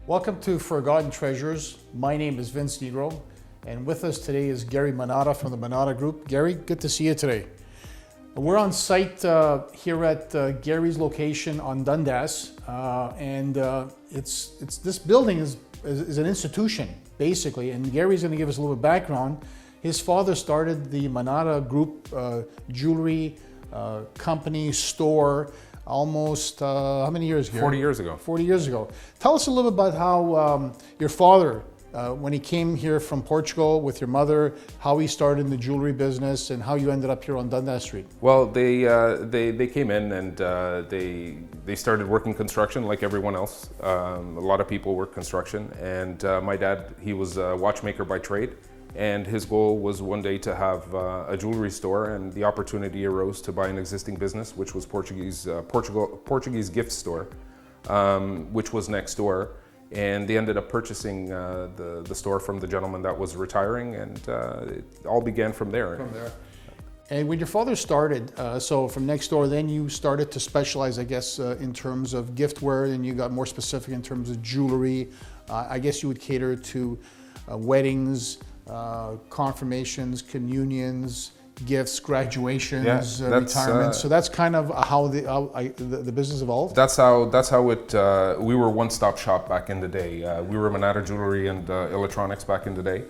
Welcome to Forgotten Treasures. My name is Vince Nigro, and with us today is Gary Manata from the Manata Group. Gary, good to see you today. We're on site here at Gary's location on Dundas, and this building is an institution basically. And Gary's going to give us a little bit of background. His father started the Manata Group jewelry company store. Almost, how many years ago? 40 years ago. 40 years ago. Tell us a little bit about how your father, when he came here from Portugal with your mother, how he started in the jewelry business and how you ended up here on Dundas Street. Well, they came in and they started working construction like everyone else. A lot of people work construction, and my dad, he was a watchmaker by trade. And his goal was one day to have a jewelry store, and the opportunity arose to buy an existing business, which was Portuguese gift store, which was next door. And they ended up purchasing the store from the gentleman that was retiring, and it all began from there. And when your father started, so from next door, then you started to specialize, I guess, in terms of giftware, and you got more specific in terms of jewelry. I guess you would cater to weddings, confirmations, communions, gifts, graduations, retirements. So that's kind of how the business evolved. That's how it. We were one-stop shop back in the day. We were Manata Jewelry and Electronics back in the day.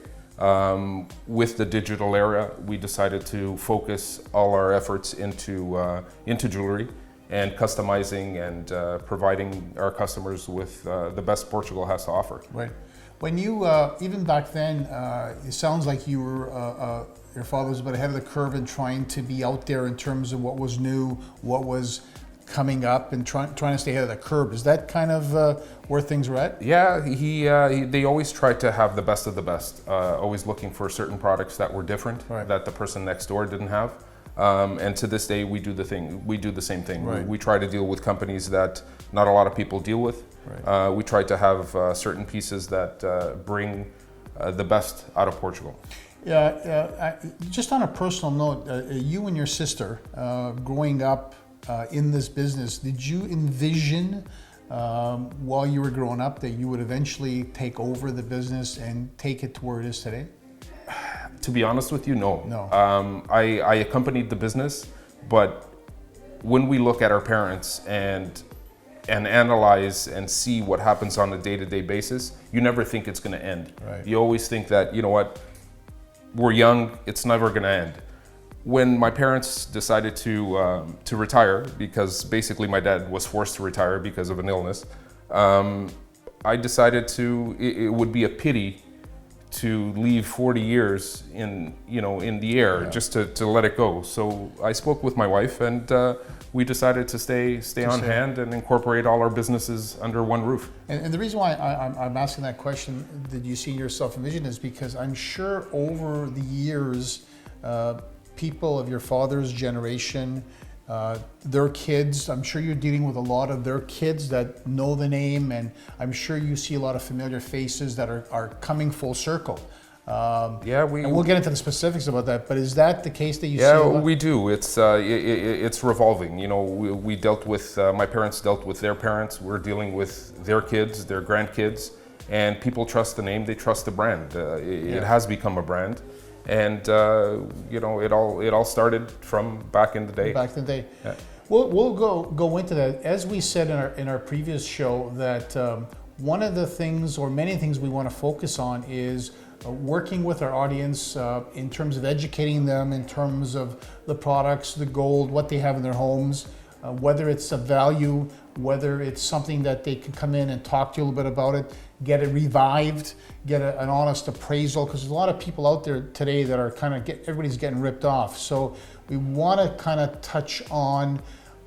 With the digital era, we decided to focus all our efforts into jewelry and customizing and providing our customers with the best Portugal has to offer. Right. When you, even back then, it sounds like you were, your father was a bit ahead of the curve in trying to be out there in terms of what was new, what was coming up, and trying to stay ahead of the curve. Is that kind of where things were at? Yeah, they always tried to have the best of the best, always looking for certain products that were different, right, that the person next door didn't have. And to this day, we do the same thing. Right. We try to deal with companies that not a lot of people deal with. Right. We try to have certain pieces that bring the best out of Portugal. Yeah. Just on a personal note, you and your sister, growing up in this business, did you envision while you were growing up that you would eventually take over the business and take it to where it is today? To be honest with you, no. No. I accompanied the business, but when we look at our parents and analyze and see what happens on a day-to-day basis, you never think it's going to end. Right. You always think that, you know what, we're young, it's never going to end. When my parents decided to retire, because basically my dad was forced to retire because of an illness, I decided it would be a pity to leave 40 years in the air, yeah, just to let it go. So I spoke with my wife, and we decided to stay on hand and incorporate all our businesses under one roof. And the reason why I'm asking that question, did you see yourself envision, is because I'm sure over the years, people of your father's generation, their kids, I'm sure you're dealing with a lot of their kids that know the name, and I'm sure you see a lot of familiar faces that are coming full circle. And we'll get into the specifics about that, but is that the case that you see? Yeah, we do. It's revolving. You know, we dealt with, my parents dealt with their parents, we're dealing with their kids, their grandkids, and people trust the name, they trust the brand. It has become a brand. And it all started from back in the day. Back in the day. Yeah. We'll go into that. As we said in our previous show, that one of the things, or many things, we want to focus on is working with our audience in terms of educating them in terms of the products, the gold, what they have in their homes, whether it's a value, whether it's something that they can come in and talk to you a little bit about it, get it revived, get an honest appraisal, because there's a lot of people out there today that are everybody's getting ripped off. So we want to kind of touch on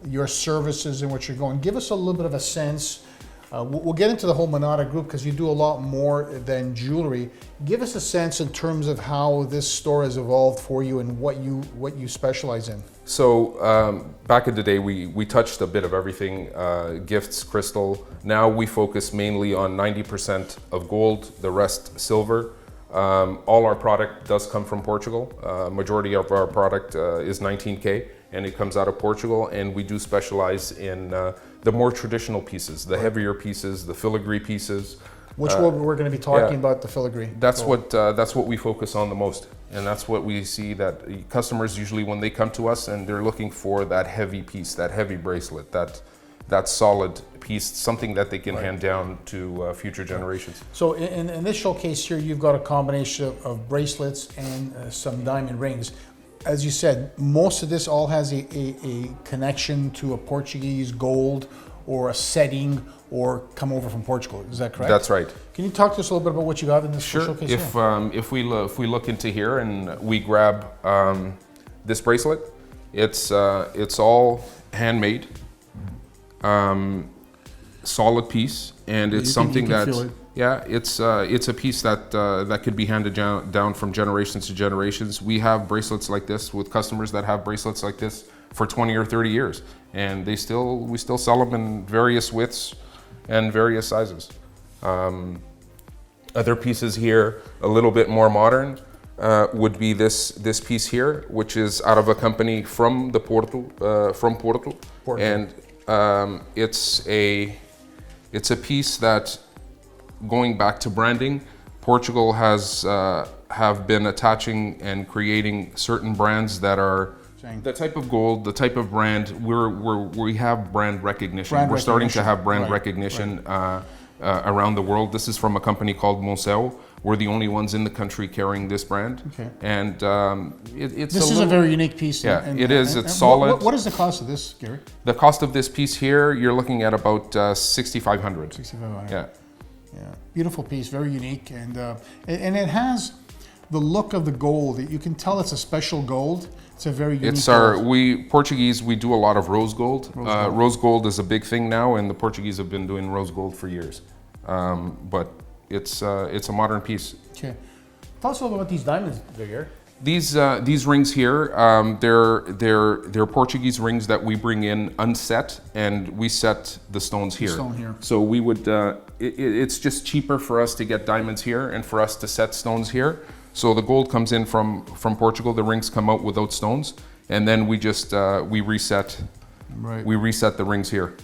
your services and what you're going. Give us a little bit of a sense. We'll get into the whole Manata Group because you do a lot more than jewelry. Give us a sense in terms of how this store has evolved for you and what you specialize in. So back in the day, we touched a bit of everything, gifts, crystal. Now we focus mainly on 90% of gold, the rest silver. All our product does come from Portugal. Majority of our product is 19K, and it comes out of Portugal, and we do specialize in the more traditional pieces, the heavier pieces, the filigree pieces, Which we're going to be talking about the filigree. That's what we focus on the most, and that's what we see that customers usually when they come to us and they're looking for that heavy piece, that heavy bracelet, that solid piece, something that they can hand down to future generations. So in this showcase here, you've got a combination of bracelets and some diamond rings. As you said, most of this all has a connection to a Portuguese gold or a setting or come over from Portugal. Is that correct? That's right. Can you talk to us a little bit about what you got in this showcase here? If we look into here and we grab this bracelet, it's all handmade, solid piece, and it's something that it's a piece that could be handed down from generations to generations. We have bracelets like this with customers that have bracelets like this for 20 or 30 years, and we still sell them in various widths and various sizes. Other pieces here, a little bit more modern, would be this piece here, which is out of a company from Porto. And it's a piece that, going back to branding, Portugal have been attaching and creating certain brands that are the type of gold, the type of brand. We have brand recognition. We're starting to have brand recognition around the world. This is from a company called Monceau. We're the only ones in the country carrying this brand. Okay. And this is a very unique piece. Yeah, it is. It's solid. What is the cost of this, Gary? The cost of this piece here, you're looking at about 6,500. 6,500. Yeah. Yeah. Beautiful piece, very unique, and it has the look of the gold. You can tell it's a special gold. It's a very unique gold. Portuguese, we do a lot of rose gold. Rose gold is a big thing now, and the Portuguese have been doing rose gold for years. But it's a modern piece. Okay. Tell us a little bit about these diamonds, Gary. These rings here, they're Portuguese rings that we bring in unset, and we set the stones here. So we would, it's just cheaper for us to get diamonds here and for us to set stones here. So the gold comes in from Portugal, the rings come out without stones, and then we just we reset the rings here.